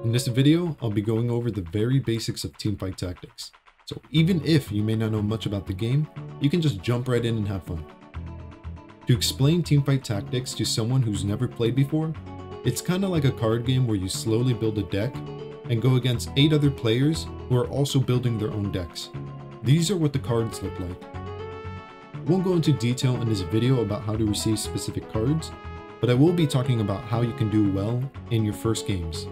In this video, I'll be going over the very basics of teamfight tactics. So even if you may not know much about the game, you can just jump right in and have fun. To explain teamfight tactics to someone who's never played before, it's kind of like a card game where you slowly build a deck and go against 8 other players who are also building their own decks. These are what the cards look like. I won't go into detail in this video about how to receive specific cards, but I will be talking about how you can do well in your first games.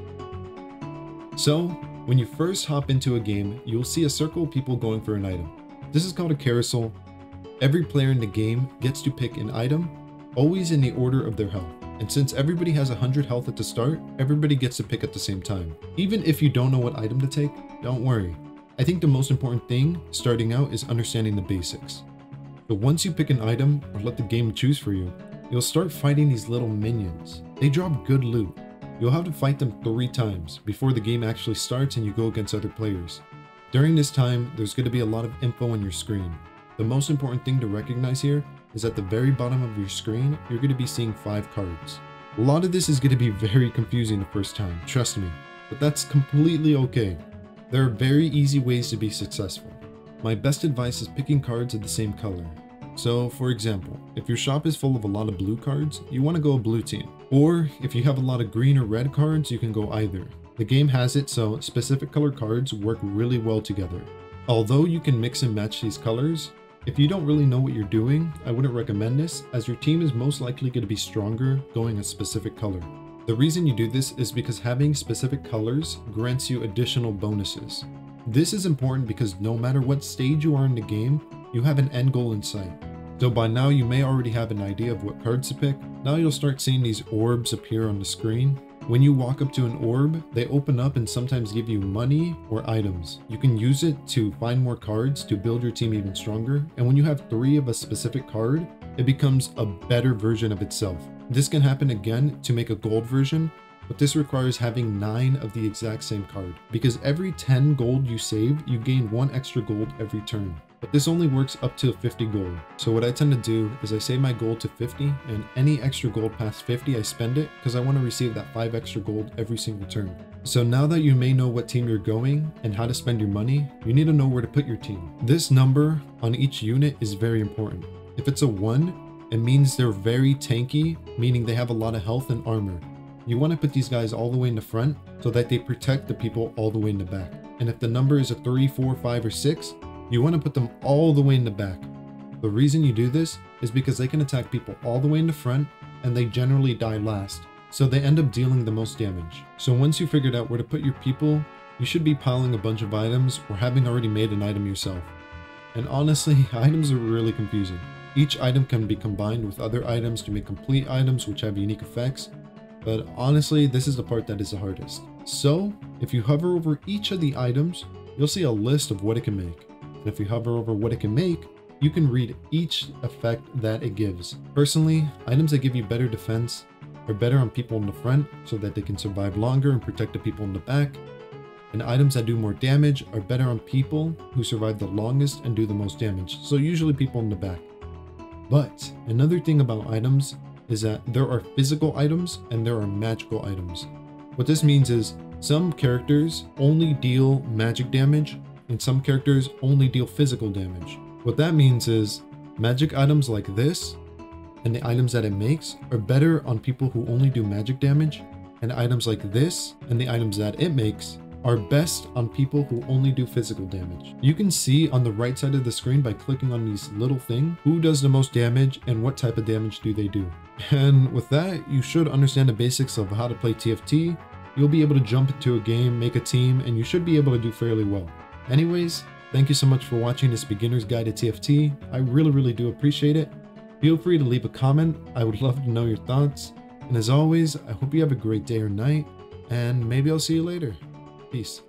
So, when you first hop into a game, you'll see a circle of people going for an item. This is called a carousel. Every player in the game gets to pick an item, always in the order of their health. And since everybody has 100 health at the start, everybody gets to pick at the same time. Even if you don't know what item to take, don't worry. I think the most important thing starting out is understanding the basics. But once you pick an item or let the game choose for you, you'll start fighting these little minions. They drop good loot. You'll have to fight them 3 times before the game actually starts and you go against other players. During this time, there's going to be a lot of info on your screen. The most important thing to recognize here is at the very bottom of your screen, you're going to be seeing 5 cards. A lot of this is going to be very confusing the first time, trust me, but that's completely okay. There are very easy ways to be successful. My best advice is picking cards of the same color. So, for example, if your shop is full of a lot of blue cards, you want to go blue team. Or, if you have a lot of green or red cards, you can go either. The game has it so specific color cards work really well together. Although you can mix and match these colors, if you don't really know what you're doing, I wouldn't recommend this, as your team is most likely going to be stronger going a specific color. The reason you do this is because having specific colors grants you additional bonuses. This is important because no matter what stage you are in the game, you have an end goal in sight. So by now you may already have an idea of what cards to pick. Now you'll start seeing these orbs appear on the screen. When you walk up to an orb, they open up and sometimes give you money or items. You can use it to find more cards to build your team even stronger. And when you have 3 of a specific card, it becomes a better version of itself. This can happen again to make a gold version, but this requires having 9 of the exact same card. Because every 10 gold you save, you gain 1 extra gold every turn. But this only works up to 50 gold. So what I tend to do is I save my gold to 50, and any extra gold past 50 I spend it because I want to receive that 5 extra gold every single turn. So now that you may know what team you're going and how to spend your money, you need to know where to put your team. This number on each unit is very important. If it's a 1, it means they're very tanky, meaning they have a lot of health and armor. You want to put these guys all the way in the front so that they protect the people all the way in the back. And if the number is a 3, 4, 5, or 6, you want to put them all the way in the back. The reason you do this is because they can attack people all the way in the front and they generally die last, so they end up dealing the most damage. So once you figured out where to put your people, you should be piling a bunch of items or having already made an item yourself. And honestly, items are really confusing. Each item can be combined with other items to make complete items which have unique effects, but honestly, this is the part that is the hardest. So, if you hover over each of the items, you'll see a list of what it can make. And if you hover over what it can make, you can read each effect that it gives. Personally, items that give you better defense are better on people in the front so that they can survive longer and protect the people in the back. And items that do more damage are better on people who survive the longest and do the most damage, so usually people in the back. But another thing about items is that there are physical items and there are magical items. What this means is some characters only deal magic damage and some characters only deal physical damage. What that means is magic items like this and the items that it makes are better on people who only do magic damage, and items like this and the items that it makes are best on people who only do physical damage. You can see on the right side of the screen by clicking on these little things who does the most damage and what type of damage do they do. And with that, you should understand the basics of how to play TFT. You'll be able to jump into a game, make a team, and you should be able to do fairly well. Anyways, thank you so much for watching this beginner's guide to TFT. I really do appreciate it. Feel free to leave a comment. I would love to know your thoughts. And as always, I hope you have a great day or night, and maybe I'll see you later. Peace.